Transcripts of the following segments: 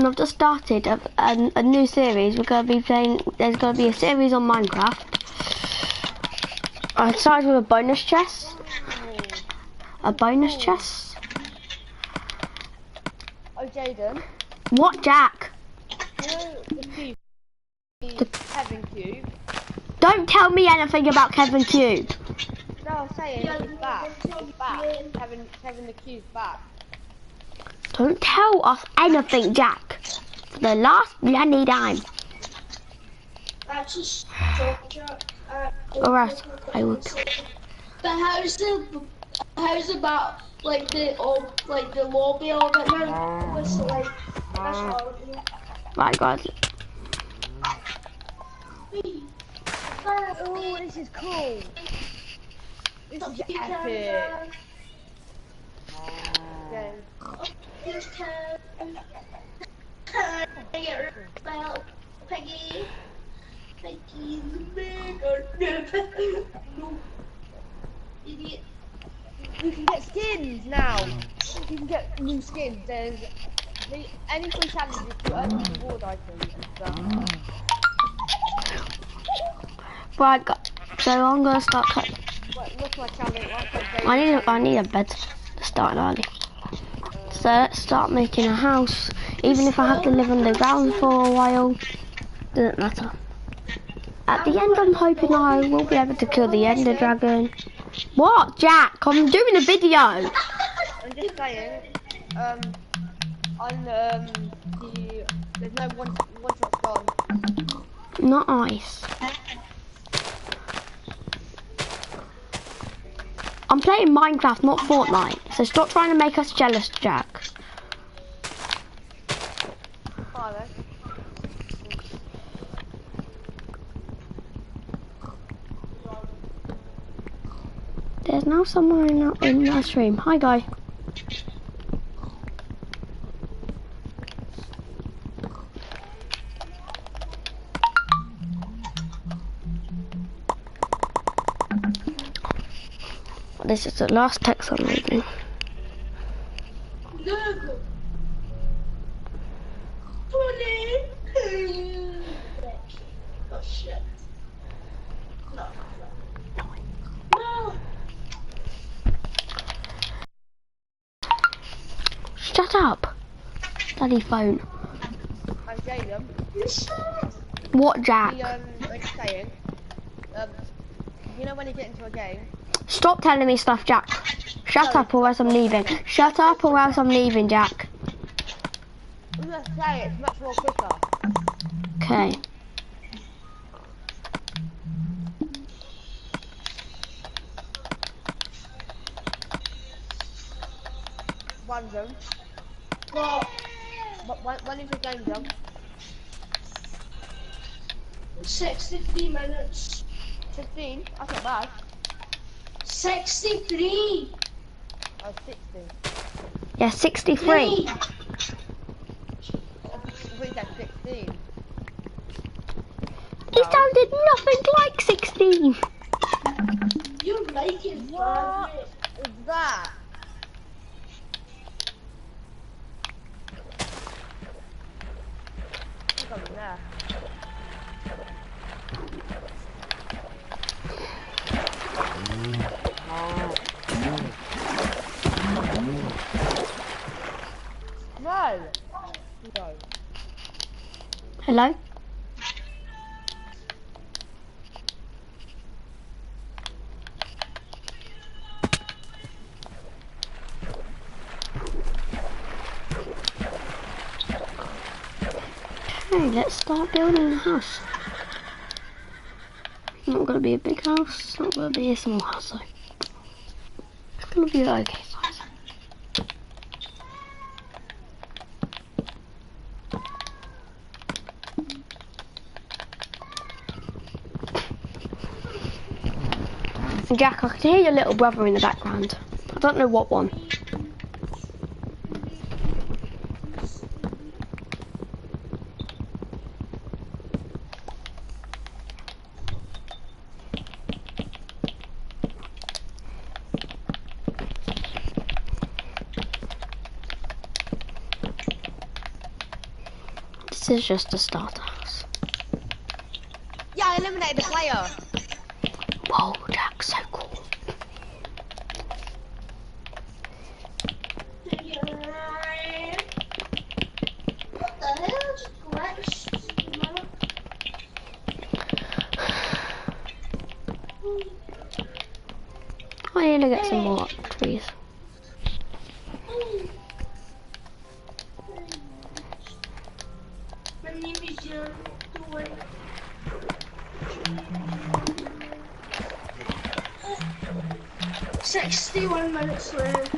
and I've just started a new series. We're going to be playing, there's going to be a series on Minecraft. I started with a bonus chest. A bonus chest. Oh, Jaden. What, Jack? You know the cube? The Kevin cube? Don't tell me anything about Kevin Cube. No, I'm saying he's back. He's back. Kevin the cube's back. Don't tell us anything, Jack. For the last bloody time. That's just talk, Jack. Or else I will. But how's about like the lobby all that now? What's it like? That's all. Right, guys. Oh, this is cool. This is epic. Okay. Here's Ken. Well, Peggy. Peggy's big or idiot. We can get skins now. We can get new skins. There's any free challenges to earn reward items and stuff. Right, so I'm gonna start cutting. What's my challenge? I need a bed to start early. So let's start making a house. Even if I have to live underground for a while, doesn't matter. At the end, I'm hoping I will be able to kill the Ender Dragon. What, Jack? I'm doing a video. I'm just saying. There's no one shot gone. Not ice. I'm playing Minecraft, not Fortnite. So stop trying to make us jealous, Jack. There's now someone in our stream. Hi, guy. This is the last text I'm reading. Oh shit. No. No. Shut up. Bloody phone. I'm Jaden. What, Jack? I'm just saying. You know when you get into a game. Stop telling me stuff, Jack. Shut up or else I'm leaving. Shut up or else I'm leaving, Jack. I'm gonna say it's much more quicker. Okay. One zone. Well, When is the game done? 63 minutes. 15? That's not bad. 63. Oh, 60. Yeah, 63. I think that's 16. He sounded nothing like 16. You're making What fun. is that? What's on there? No. No. Hello? Okay, let's start building a house. It's not going to be a big house, it's not going to be a small house though. It's going to be okay size. Jack, I can hear your little brother in the background. I don't know what one. This is just a starter house. Yeah, I eliminated the player. Whoa, Jack, so cool. What the hell? Just glitched. I need to get some more trees. My name is John. 61 minutes left.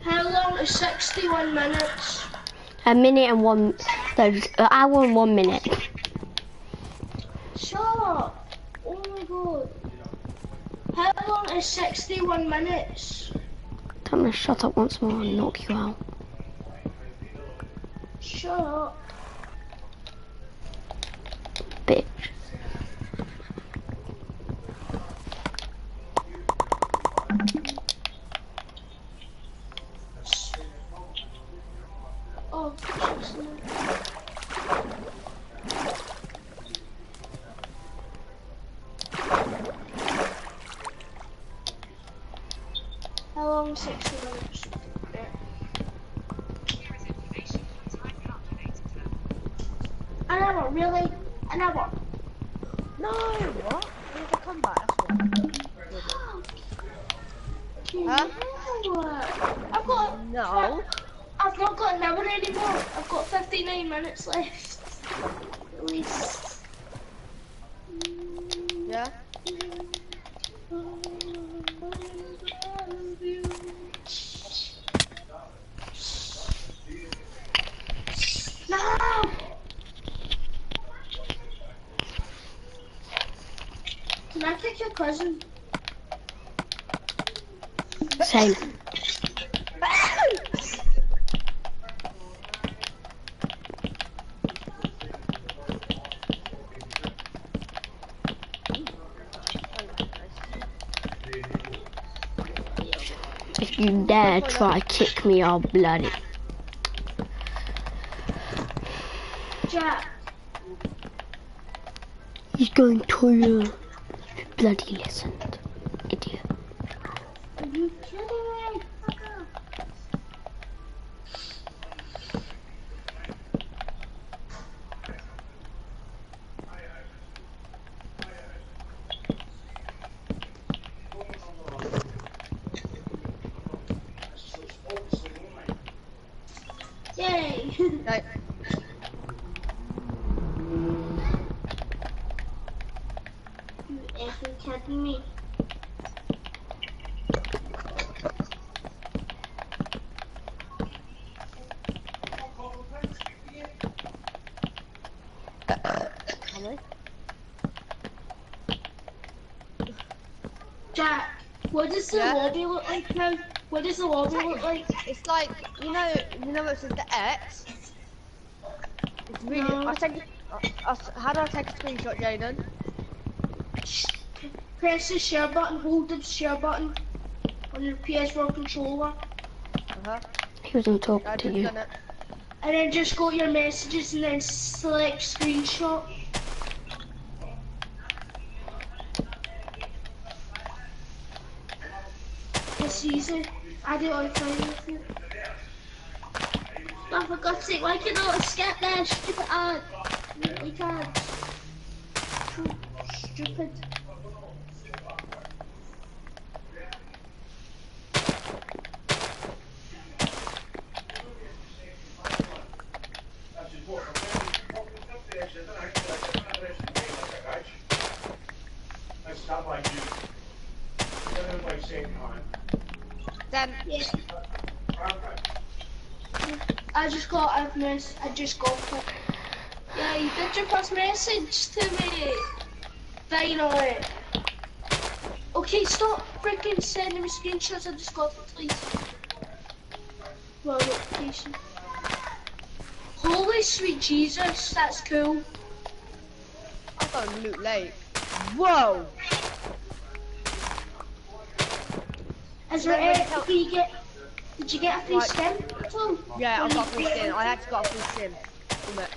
How long is 61 minutes? A minute and one. There's an hour and 1 minute. Shut up! Oh my god. How long is 61 minutes? Tell me to shut up once more and knock you out. Shut up. Bitch. Oh, how long is 60 minutes? I never really. I never. No, what? There's a comeback. Huh? I've got. No. I've not got an hour anymore. I've got 59 minutes left. At least. Yeah? No! Can I kick your cousin? Same. If you dare try kick me, I'll bloody. Jack. He's going to you. Bloody listened. Idiot. Are you kidding me? Yay! No. You effing kidding me? Jack, what does the Yeah? lobby look like now? What does the lobby look like? It's like, you know what says the X? It's really, No. how do I take a screenshot, Jaden? Press the share button, hold the share button on your PS4 controller, Uh-huh. He wasn't talking I to just you. done it. and then just go to your messages and then select screenshot. It's easy. I do it all the time with you. Oh, for God's sake, why can't I skip that stupid ad? We can't. So stupid. Then, Yeah. I just got a mess. I just got it. Yeah, you did your first message to me. Finally. Okay, stop freaking sending me screenshots. I just got it, please. Well, notification. Holy sweet Jesus, that's cool. I'm going to Loot Lake. Whoa! Is there Nobody any, help. did you get a free Right. skin? too? Yeah, I got full skin. I actually got a full skin. From it.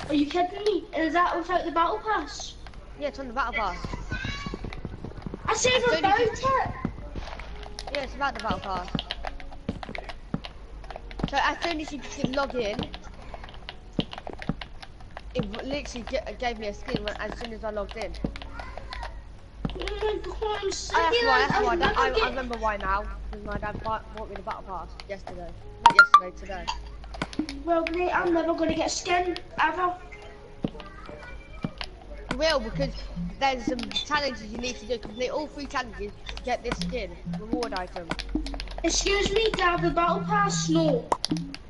Are you kidding me? Is that without the battle pass? Yeah, it's on the battle pass. I said It's about only- it. Yeah, it's about the battle pass. So as soon as you log in, it literally gave me a skin as soon as I logged in. Oh my God, I'm sick That's of why, it. I'll never I get- remember why now. Because my dad bought me the battle pass yesterday. Not yesterday, today. Well, great, I'm never gonna get skin ever. You will, because there's some challenges you need to do. Complete all 3 challenges to get this skin, reward item. Excuse me, do I have the battle pass? No.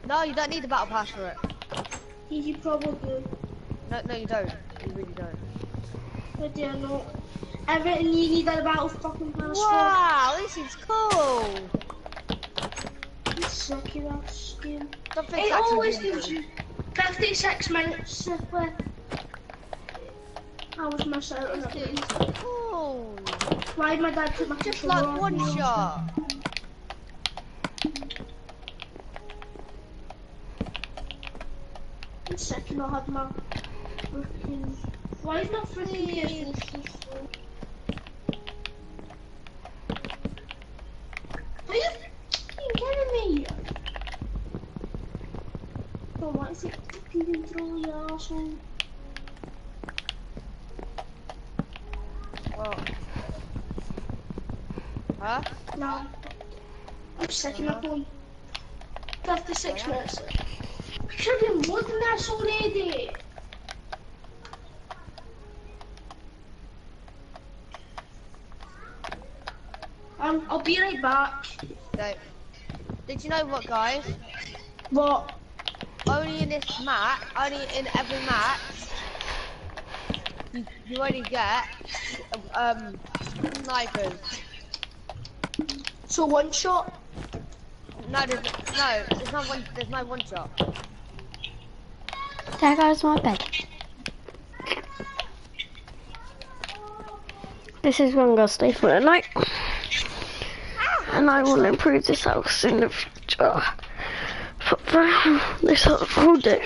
No, you don't need the battle pass for it. You probably. No, you don't. You really don't. But yeah, no. Everything you need a battle fucking pass Wow, this is cool. for. I'm sick of that skin. Something's It actually always really gives good. you 56 minutes to play. I was missing out on This it. is cool. Why did my dad put my Just controller like on? one shot. I'm sick of not having my freaking. Why is my freaking PS4 so slow? Are you fucking kidding me? Oh, why is it fucking control, you asshole? Oh. Huh? No. I'm sick of my phone. 56 minutes. I should have been more than this already. I'll be right back. So, did you know what, guys? What? Only in this map, only in every map, you only get snipers. So one shot? No, there's no one shot. There goes my bed. This is where I'm going to stay for the night. And I will improve this house in the future. But this house will do.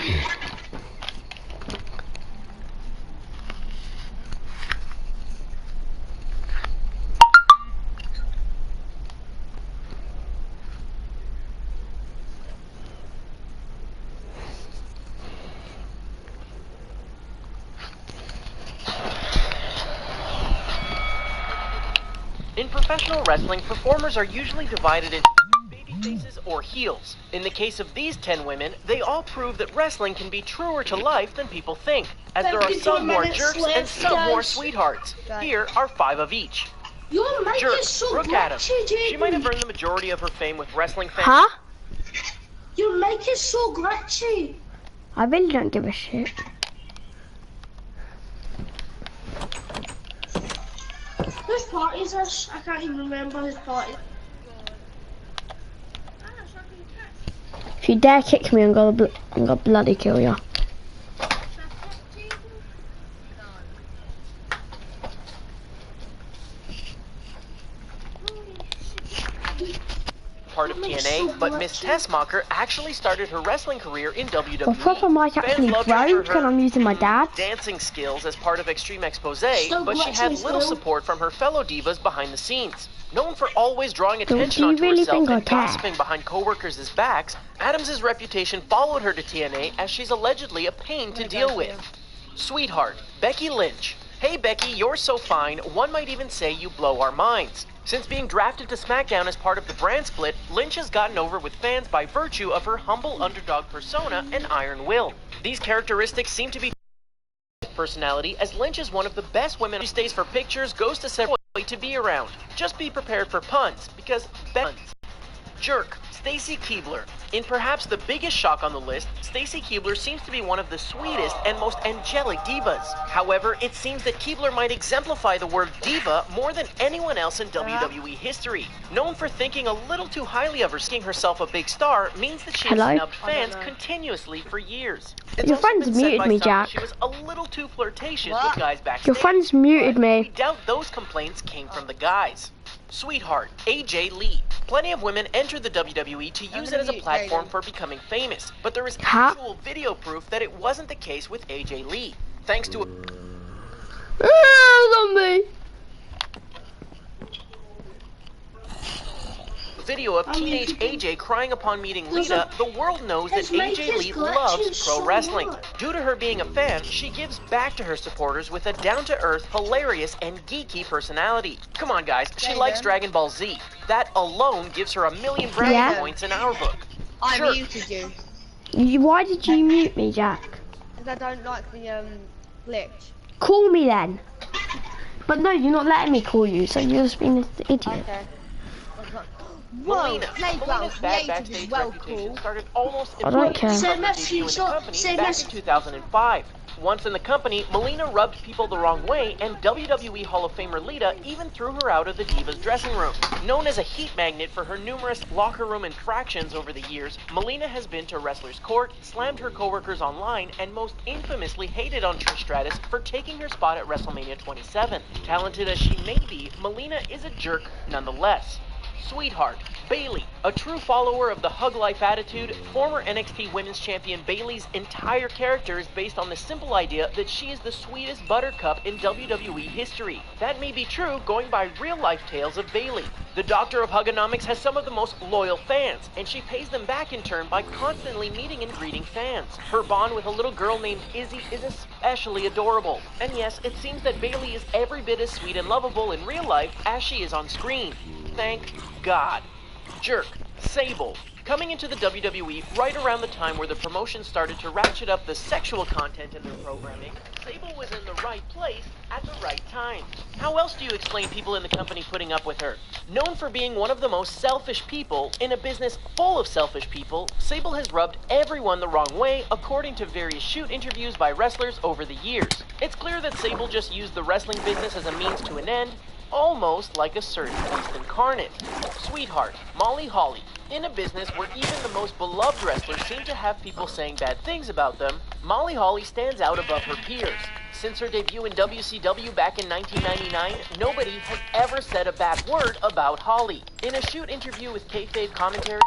In professional wrestling, performers are usually divided into baby faces or heels. In the case of these 10 women, they all prove that wrestling can be truer to life than people think, as there are 52 some more minutes jerks and left, some more guys. sweethearts. Guys. Here are 5 of each. Your mic Jerk, is so Brooke Adams. glitchy, She might have Jaden. earned the majority of her fame with wrestling fans. Huh? Your mic is so glitchy. I really don't give a shit. Whose party is this? I can't even remember whose party. If you dare kick me, I'm gonna bloody kill you. Part of TNA, but Miss Tessmacher actually started her wrestling career in WWE. My proper mic Fans actually loved her for broke and I'm using my dad's. dancing skills as part of Extreme Expose, Still but she had glitchy, little still. support from her fellow divas behind the scenes. Known for always drawing do attention you onto really herself think I and care? gossiping behind co-workers' backs, Adams' reputation followed her to TNA as she's allegedly a pain to deal with. Sweetheart, Becky Lynch. Hey Becky, you're so fine, one might even say you blow our minds. Since being drafted to SmackDown as part of the brand split, Lynch has gotten over with fans by virtue of her humble underdog persona and iron will. These characteristics seem to be personality, as Lynch is one of the best women. She stays for pictures, goes to several to be around. Just be prepared for puns, because puns. Jerk, Stacy Keibler. In perhaps the biggest shock on the list, Stacy Keibler seems to be one of the sweetest and most angelic divas. However, it seems that Keibler might exemplify the word diva more than anyone else in WWE history. Known for thinking a little too highly of her, seeing herself a big star means that she has Hello? snubbed fans continuously for years. It's Your also friend's been said muted by me, some Jack. that she was a little too flirtatious What? with guys backstage. Your friend's muted We me. doubt those complaints came from the guys. Sweetheart, AJ Lee. Plenty of women enter the WWE to use it as a platform for becoming famous, but there is actual video proof that it wasn't the case with AJ Lee. Thanks to a Zombie! video of teenage AJ crying upon meeting Lita, the world knows that AJ Lee loves pro wrestling. Due to her being a fan, she gives back to her supporters with a down-to-earth, hilarious, and geeky personality. Come on, guys, she likes Dragon Ball Z. That alone gives her 1,000,000 brownie points in our book. I Sure. muted you. Why did you mute me, Jack? Because I don't like the glitch. Call me then. But no, you're not letting me call you, so you're just being an idiot. Okay. Whoa, Melina. Playground Melina's bad creative backstage is well reputation cool. started almost I don't care. immediately Say from her Messi, debut in the stop. company Say back Messi. in 2005. Once in the company, Melina rubbed people the wrong way, and WWE Hall of Famer Lita even threw her out of the Divas dressing room. Known as a heat magnet for her numerous locker room infractions over the years, Melina has been to Wrestler's Court, slammed her coworkers online, and most infamously hated on Trish Stratus for taking her spot at WrestleMania 27. Talented as she may be, Melina is a jerk nonetheless. Sweetheart, Bayley, a true follower of the hug life attitude, former NXT Women's Champion Bayley's entire character is based on the simple idea that she is the sweetest buttercup in WWE history. That may be true going by real life tales of Bayley. The Doctor of Hugonomics has some of the most loyal fans, and she pays them back in turn by constantly meeting and greeting fans. Her bond with a little girl named Izzy is especially adorable. And yes, it seems that Bayley is every bit as sweet and lovable in real life as she is on screen. Thank God. Jerk, Sable. Coming into the WWE right around the time where the promotion started to ratchet up the sexual content in their programming, Sable was in the right place at the right time. How else do you explain people in the company putting up with her? Known for being one of the most selfish people in a business full of selfish people, Sable has rubbed everyone the wrong way according to various shoot interviews by wrestlers over the years. It's clear that Sable just used the wrestling business as a means to an end, almost like a certain beast incarnate. Sweetheart, Molly Holly. In a business where even the most beloved wrestlers seem to have people saying bad things about them, Molly Holly stands out above her peers. Since her debut in WCW back in 1999, nobody has ever said a bad word about Holly. In a shoot interview with Kayfabe Commentary,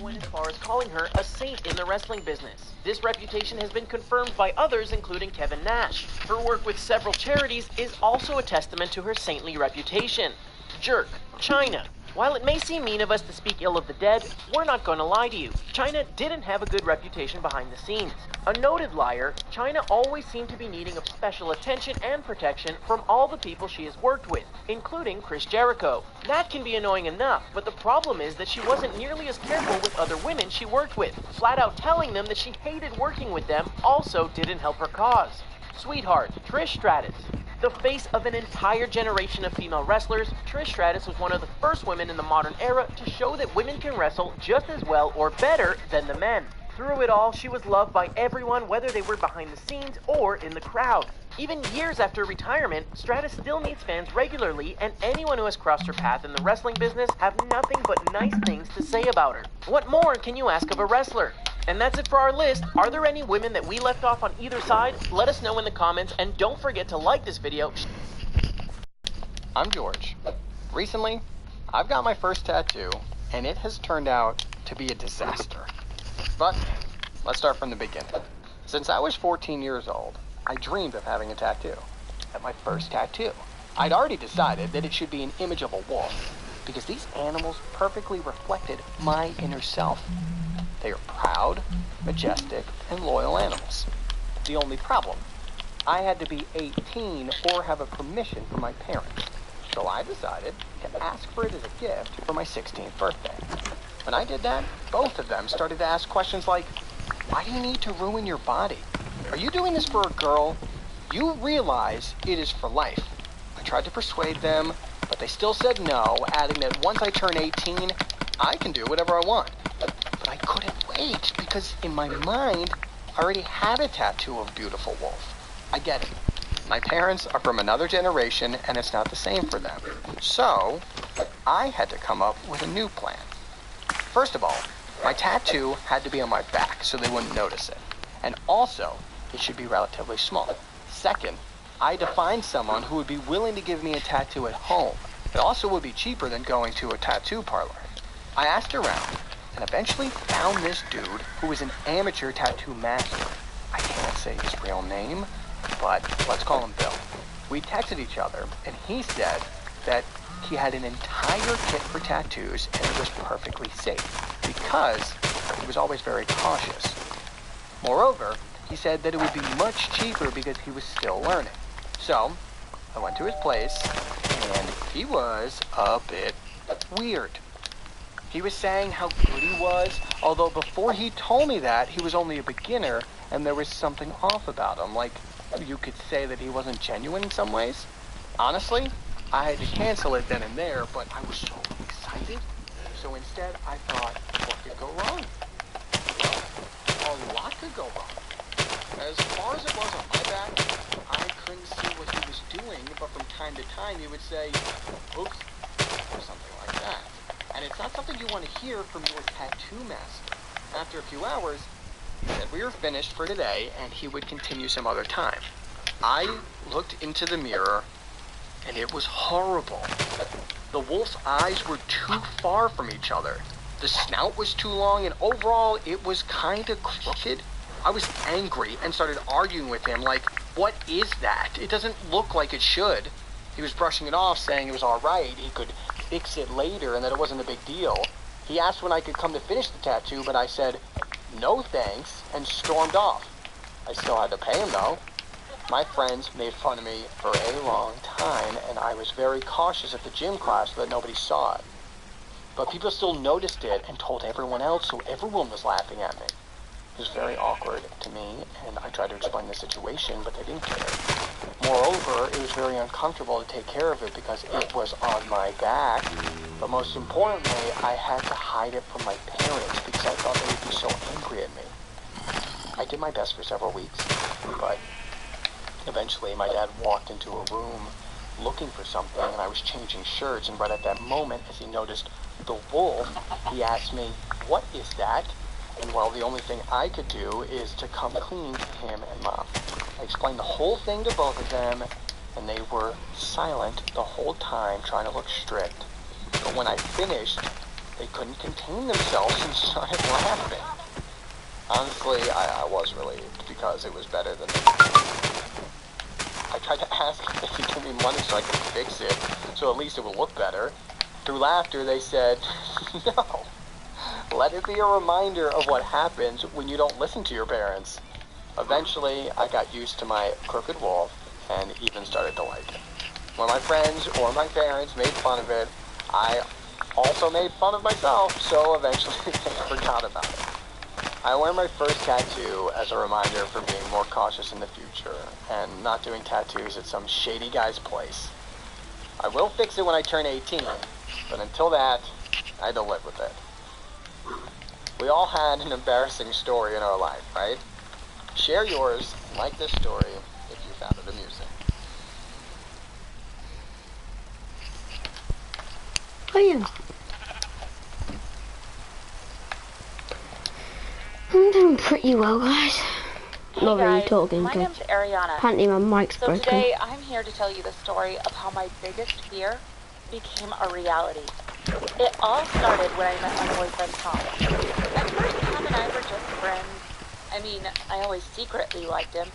went as far as calling her a saint in the wrestling business. This reputation has been confirmed by others, including Kevin Nash. Her work with several charities is also a testament to her saintly reputation. Jerk, China. While it may seem mean of us to speak ill of the dead, we're not going to lie to you. China didn't have a good reputation behind the scenes. A noted liar, China always seemed to be needing a special attention and protection from all the people she has worked with, including Chris Jericho. That can be annoying enough, but the problem is that she wasn't nearly as careful with other women she worked with. Flat out telling them that she hated working with them also didn't help her cause. Sweetheart, Trish Stratus. The face of an entire generation of female wrestlers, Trish Stratus was one of the first women in the modern era to show that women can wrestle just as well or better than the men. Through it all, she was loved by everyone, whether they were behind the scenes or in the crowd. Even years after retirement, Stratus still meets fans regularly, and anyone who has crossed her path in the wrestling business have nothing but nice things to say about her. What more can you ask of a wrestler? And that's it for our list. Are there any women that we left off on either side? Let us know in the comments, and don't forget to like this video. I'm George. Recently, I've got my first tattoo, and it has turned out to be a disaster. But let's start from the beginning. Since I was 14 years old, I dreamed of having a tattoo. At my first tattoo, I'd already decided that it should be an image of a wolf, because these animals perfectly reflected my inner self. They are proud, majestic, and loyal animals. The only problem, I had to be 18 or have a permission from my parents. So I decided to ask for it as a gift for my 16th birthday. When I did that, both of them started to ask questions like, why do you need to ruin your body? Are you doing this for a girl? You realize it is for life. I tried to persuade them, but they still said no, adding that once I turn 18, I can do whatever I want. But I couldn't wait, because in my mind, I already had a tattoo of Beautiful Wolf. I get it. My parents are from another generation, and it's not the same for them. So, I had to come up with a new plan. First of all, my tattoo had to be on my back so they wouldn't notice it. And also, it should be relatively small. Second, I had to find someone who would be willing to give me a tattoo at home. It also would be cheaper than going to a tattoo parlor. I asked around and eventually found this dude who was an amateur tattoo master. I can't say his real name, but let's call him Bill. We texted each other, and he said that he had an entire kit for tattoos and it was perfectly safe because he was always very cautious. Moreover, he said that it would be much cheaper because he was still learning. So, I went to his place, and he was a bit weird. He was saying how good he was, although before he told me that, he was only a beginner, and there was something off about him, like you could say that he wasn't genuine in some ways. Honestly, I had to cancel it then and there, but I was so excited. So instead, I thought, what could go wrong? Well, a lot could go wrong. As far as it was on my back, I couldn't see what he was doing, but from time to time he would say, oops, or something like that. And it's not something you want to hear from your tattoo master. After a few hours, he said we were finished for today, and he would continue some other time. I looked into the mirror, and it was horrible. The wolf's eyes were too far from each other. The snout was too long, and overall, it was kind of crooked. I was angry and started arguing with him like, what is that? It doesn't look like it should. He was brushing it off, saying it was all right, he could fix it later and that it wasn't a big deal. He asked when I could come to finish the tattoo, but I said, no thanks, and stormed off. I still had to pay him though. My friends made fun of me for a long time, and I was very cautious at the gym class so that nobody saw it. But people still noticed it and told everyone else, so everyone was laughing at me. It was very awkward to me, and I tried to explain the situation, but they didn't care. Moreover, it was very uncomfortable to take care of it because it was on my back. But most importantly, I had to hide it from my parents because I thought they would be so angry at me. I did my best for several weeks, but eventually my dad walked into a room looking for something, and I was changing shirts, and right at that moment, as he noticed the wolf, he asked me, what is that? And well, the only thing I could do is to come clean to him and Mom. I explained the whole thing to both of them, and they were silent the whole time, trying to look strict. But when I finished, they couldn't contain themselves and started laughing. Honestly, I was relieved because it was better than I tried to ask if they could give me money so I could fix it, so at least it would look better. Through laughter, they said, no. Let it be a reminder of what happens when you don't listen to your parents. Eventually, I got used to my crooked wolf and even started to like it. When my friends or my parents made fun of it, I also made fun of myself, so eventually they forgot about it. I wear my first tattoo as a reminder for being more cautious in the future and not doing tattoos at some shady guy's place. I will fix it when I turn 18, but until that, I had to live with it. We all had an embarrassing story in our life, right? Share yours, like this story, if you found it amusing. Oh yeah. I'm doing pretty well, guys. Not really guys, talking my good. name's Ariana. Apparently my mic's So broken. today I'm here to tell you the story of how my biggest fear became a reality. It all started when I met my boyfriend Tom. At first Tom and I were just friends. I mean, I always secretly liked him,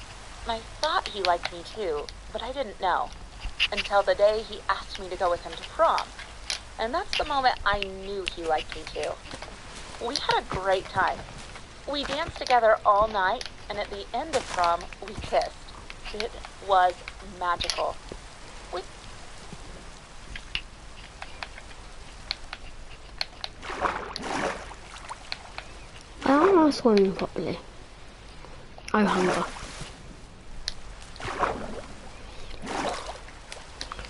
and I thought he liked me too, but I didn't know. Until the day he asked me to go with him to prom. And that's the moment I knew he liked me too. We had a great time. We danced together all night, and at the end of prom, we kissed. It was magical. I don't know swimming properly. Oh, hunger.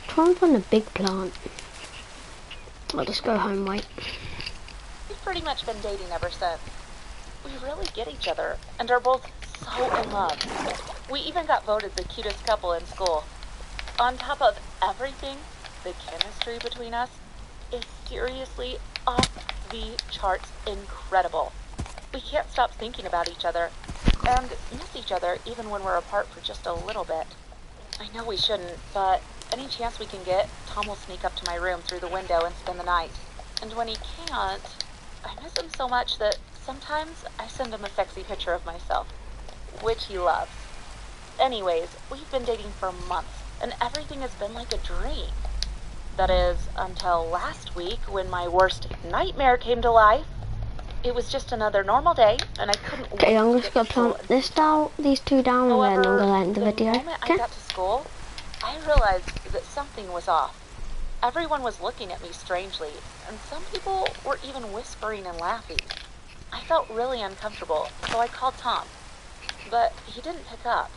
Try and find a big plant. I'll just go home, wait. We've pretty much been dating ever since. We really get each other, and are both so in love. We even got voted the cutest couple in school. On top of everything, the chemistry between us is seriously off the charts incredible. We can't stop thinking about each other, and miss each other even when we're apart for just a little bit. I know we shouldn't, but any chance we can get, Tom will sneak up to my room through the window and spend the night. And when he can't, I miss him so much that sometimes I send him a sexy picture of myself, which he loves. Anyways, we've been dating for months, and everything has been like a dream. That is, until last week when my worst nightmare came to life. It was just another normal day, and I couldn't wait Okay, I'm to just get gonna to plant school. this down, these two down, and then I'm gonna end the video. moment Okay? I got to school, I realized that something was off. Everyone was looking at me strangely, and some people were even whispering and laughing. I felt really uncomfortable, so I called Tom, but he didn't pick up.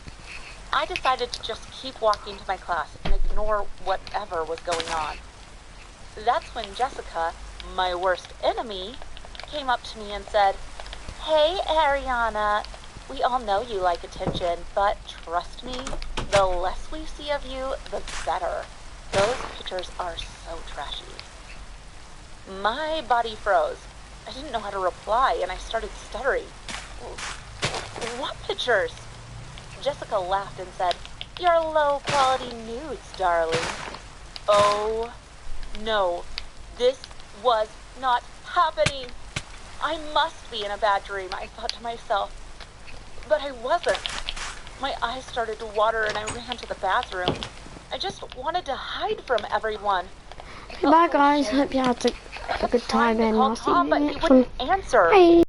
I decided to just keep walking to my class and ignore whatever was going on. That's when Jessica, my worst enemy, came up to me and said, "Hey, Ariana, we all know you like attention, but trust me, the less we see of you, the better. Those pictures are so trashy." My body froze. I didn't know how to reply, and I started stuttering. "What pictures?" Jessica laughed and said, "Your low-quality nudes, darling." Oh, no. This was not happening. I must be in a bad dream, I thought to myself. But I wasn't. My eyes started to water and I ran to the bathroom. I just wanted to hide from everyone. I felt Bye so guys, ashamed. hope you had I a kept good trying time to and call I'll see Tom, you but in the he next one. wouldn't answer. Bye.